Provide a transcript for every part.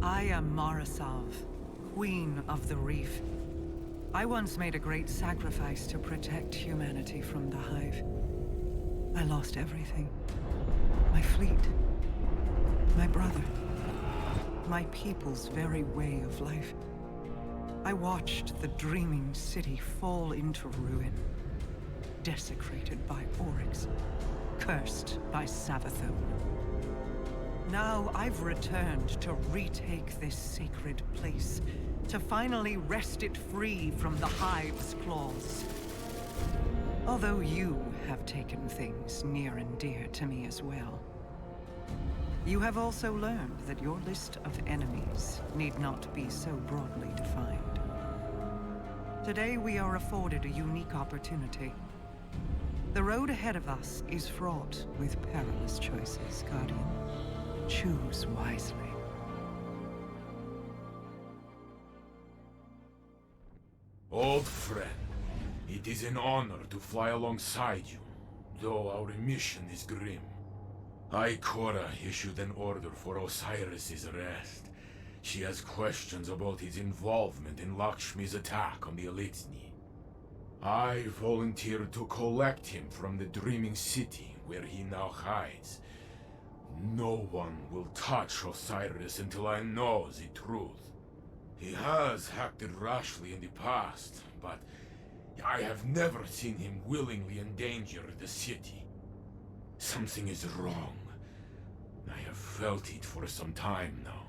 I am Marasav, Queen of the Reef. I once made a great sacrifice to protect humanity from the Hive. I lost everything. My fleet. My brother. My people's very way of life. I watched the dreaming city fall into ruin. Desecrated by Oryx. Cursed by Savathun. Now I've returned to retake this sacred place, to finally wrest it free from the Hive's claws. Although you have taken things near and dear to me as well. You have also learned that your list of enemies need not be so broadly defined. Today we are afforded a unique opportunity. The road ahead of us is fraught with perilous choices, Guardian. Choose wisely. Old friend, it is an honor to fly alongside you, though our mission is grim. Ikora issued an order for Osiris's arrest. She has questions about his involvement in Lakshmi's attack on the Elitsni. I volunteered to collect him from the Dreaming City, where he now hides. No one will touch Osiris until I know the truth. He has acted rashly in the past, but I have never seen him willingly endanger the city. Something is wrong. I have felt it for some time now.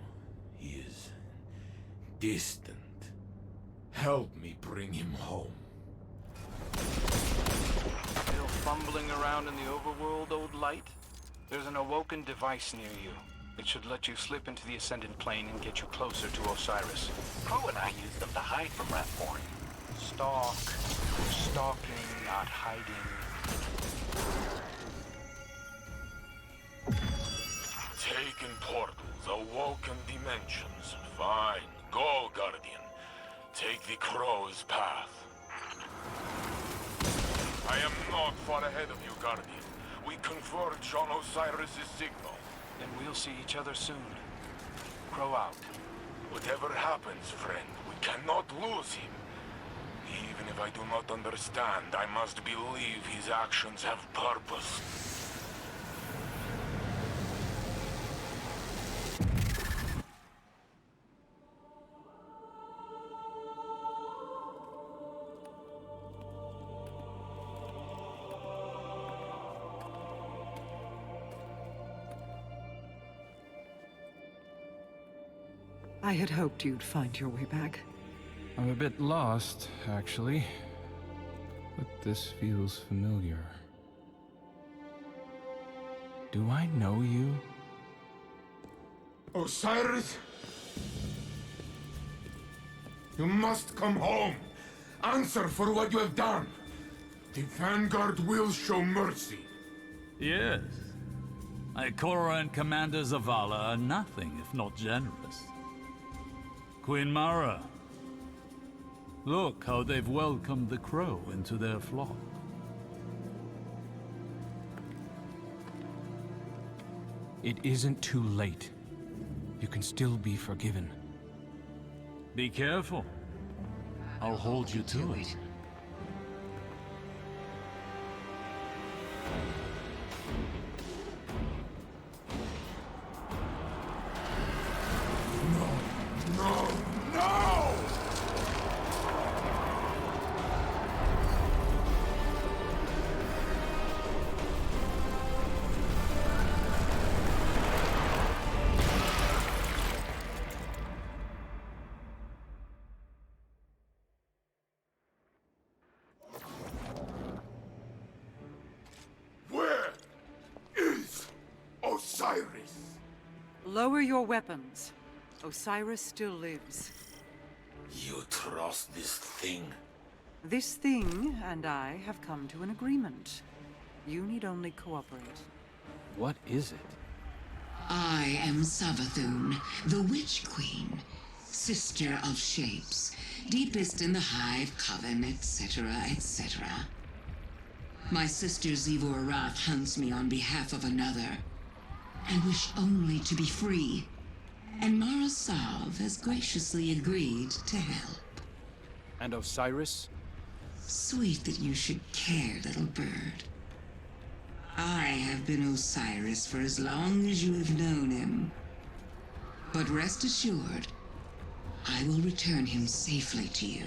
He is distant. Help me bring him home. Still fumbling around in the overworld, old light? There's an awoken device near you. It should let you slip into the Ascendant Plane and get you closer to Osiris. Crow and I use them to hide from Ratborn. Stalk. Stalking, not hiding. Taken portals, awoken dimensions. Fine. Go, Guardian. Take the crow's path. I am not far ahead of you, Guardian. We converge on Osiris' signal. Then we'll see each other soon. Crow out. Whatever happens, friend, we cannot lose him. Even if I do not understand, I must believe his actions have purpose. I had hoped you'd find your way back. I'm a bit lost, actually. But this feels familiar. Do I know you? Osiris? You must come home. Answer for what you have done. The Vanguard will show mercy. Yes. Ikora and Commander Zavala are nothing if not generous. Queen Mara. Look how they've welcomed the crow into their flock. It isn't too late. You can still be forgiven. Be careful. I'll hold you to it. Lower your weapons. Osiris still lives. You trust this thing? This thing and I have come to an agreement. You need only cooperate. What is it? I am Savathun, the Witch Queen, sister of shapes, deepest in the Hive Coven, etc., etc. My sister Zivor Wrath hunts me on behalf of another. I wish only to be free. And Mara Sav has graciously agreed to help. And Osiris? Sweet that you should care, little bird. I have been Osiris for as long as you have known him. But rest assured, I will return him safely to you.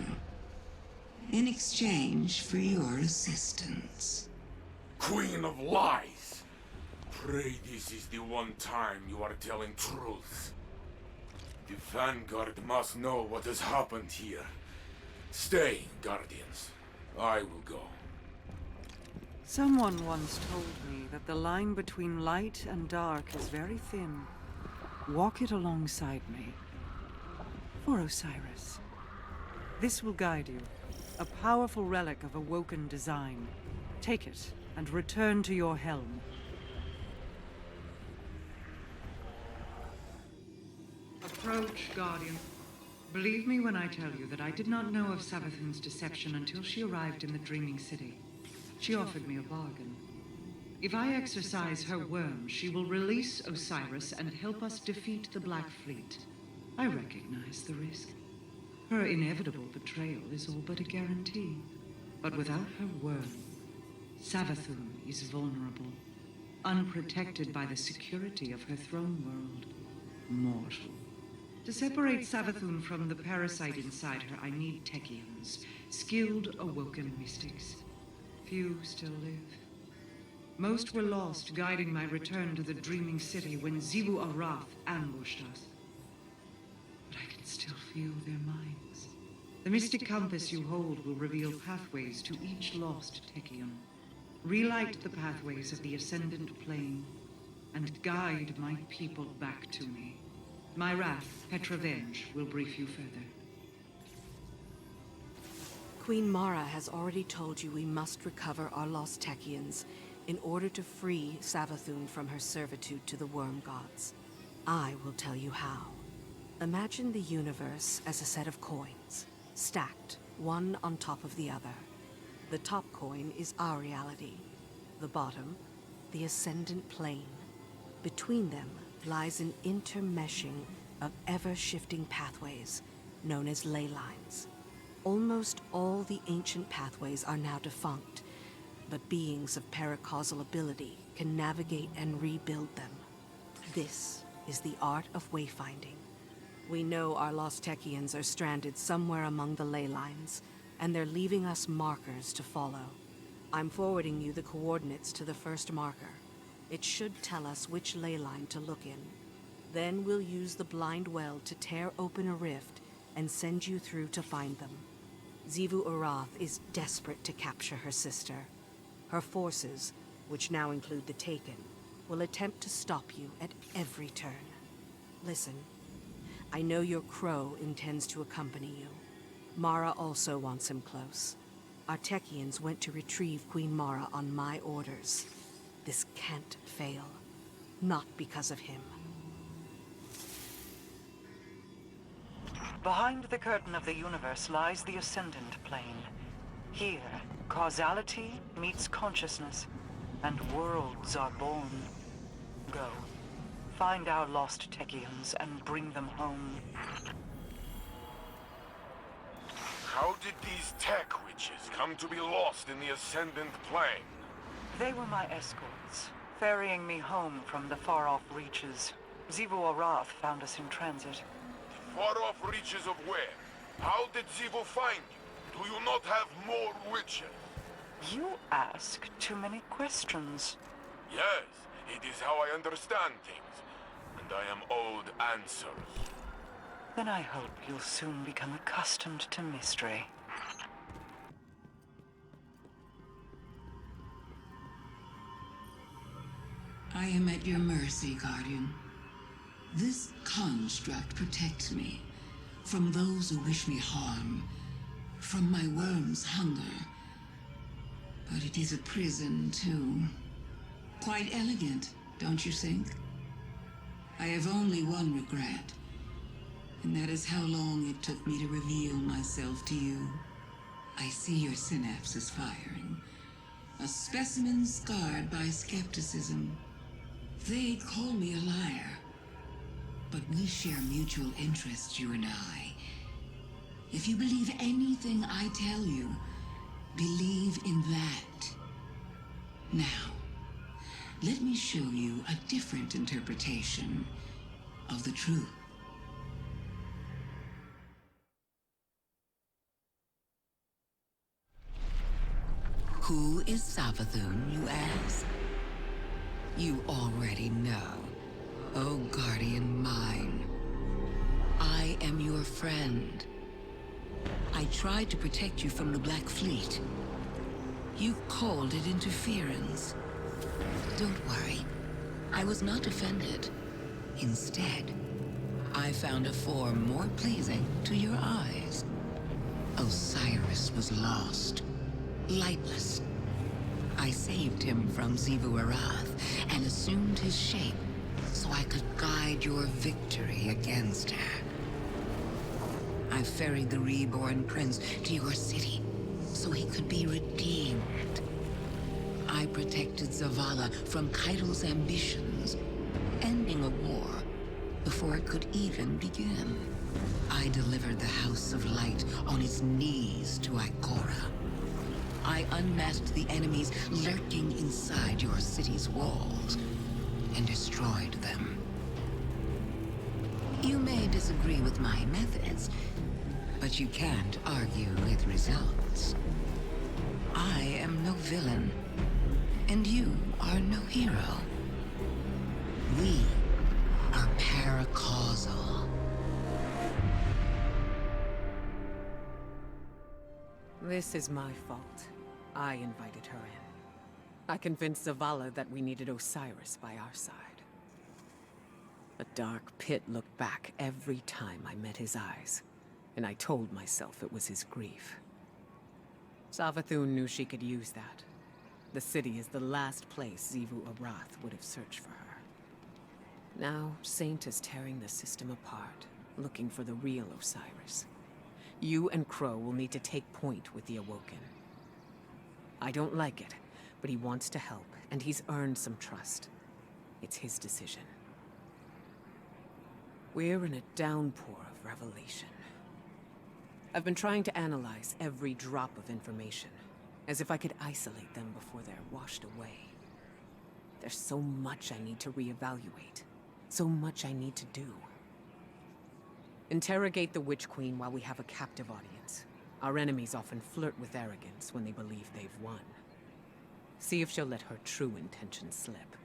In exchange for your assistance. Queen of Lies! Pray this is the one time you are telling truth. The Vanguard must know what has happened here. Stay, Guardians. I will go. Someone once told me that the line between light and dark is very thin. Walk it alongside me. For Osiris. This will guide you. A powerful relic of Awoken design. Take it and return to your helm. Approach, Guardian. Believe me when I tell you that I did not know of Savathun's deception until she arrived in the Dreaming City. She offered me a bargain. If I exercise her worm, she will release Osiris and help us defeat the Black Fleet. I recognize the risk. Her inevitable betrayal is all but a guarantee. But without her worm, Savathun is vulnerable, unprotected by the security of her throne world. Mortal. To separate Savathun from the parasite inside her, I need Techians, skilled Awoken mystics. Few still live. Most were lost guiding my return to the Dreaming City when Xivu Arath ambushed us. But I can still feel their minds. The mystic compass you hold will reveal pathways to each lost Techion. Relight the pathways of the Ascendant Plane, and guide my people back to me. My wrath, Petravenge, will brief you further. Queen Mara has already told you we must recover our lost Techians in order to free Savathun from her servitude to the Worm Gods. I will tell you how. Imagine the universe as a set of coins, stacked, one on top of the other. The top coin is our reality. The bottom, the Ascendant Plane. Between them lies an intermeshing of ever-shifting pathways, known as ley lines. Almost all the ancient pathways are now defunct, but beings of paracausal ability can navigate and rebuild them. This is the art of wayfinding. We know our lost Techians are stranded somewhere among the ley lines, and they're leaving us markers to follow. I'm forwarding you the coordinates to the first marker. It should tell us which ley line to look in. Then we'll use the blind well to tear open a rift and send you through to find them. Xivu Arath is desperate to capture her sister. Her forces, which now include the Taken, will attempt to stop you at every turn. Listen, I know your crow intends to accompany you. Mara also wants him close. Our Techians went to retrieve Queen Mara on my orders. This can't fail. Not because of him. Behind the curtain of the universe lies the Ascendant Plane. Here, causality meets consciousness, and worlds are born. Go. Find our lost Techians and bring them home. How did these tech witches come to be lost in the Ascendant Plane? They were my escorts, ferrying me home from the far-off reaches. Xivu Arath found us in transit. Far-off reaches of where? How did Xivu find you? Do you not have more witches? You ask too many questions. Yes, it is how I understand things, and I am owed answers. Then I hope you'll soon become accustomed to mystery. I am at your mercy, Guardian. This construct protects me from those who wish me harm, from my worm's hunger. But it is a prison, too. Quite elegant, don't you think? I have only one regret, and that is how long it took me to reveal myself to you. I see your synapses firing. A specimen scarred by skepticism. They'd call me a liar. But we share mutual interests, you and I. If you believe anything I tell you, believe in that. Now, let me show you a different interpretation of the truth. Who is Savathun, you ask? You already know. Oh, guardian mine. I am your friend. I tried to protect you from the Black Fleet. You called it interference. Don't worry. I was not offended. Instead, I found a form more pleasing to your eyes. Osiris was lost. Lightless. I saved him from Xivu Arath and assumed his shape so I could guide your victory against her. I ferried the reborn prince to your city so he could be redeemed. I protected Zavala from Kaido's ambitions, ending a war before it could even begin. I delivered the House of Light on its knees to Ikora. I unmasked the enemies lurking inside your city's walls and destroyed them. You may disagree with my methods, but you can't argue with results. I am no villain, and you are no hero. We are paracausal. This is my fault. I invited her in. I convinced Zavala that we needed Osiris by our side. A dark pit looked back every time I met his eyes, and I told myself it was his grief. Savathun knew she could use that. The city is the last place Xivu Arath would have searched for her. Now, Saint is tearing the system apart, looking for the real Osiris. You and Crow will need to take point with the Awoken. I don't like it, but he wants to help, and he's earned some trust. It's his decision. We're in a downpour of revelation. I've been trying to analyze every drop of information, as if I could isolate them before they're washed away. There's so much I need to reevaluate, so much I need to do. Interrogate the Witch Queen while we have a captive audience. Our enemies often flirt with arrogance when they believe they've won. See if she'll let her true intentions slip.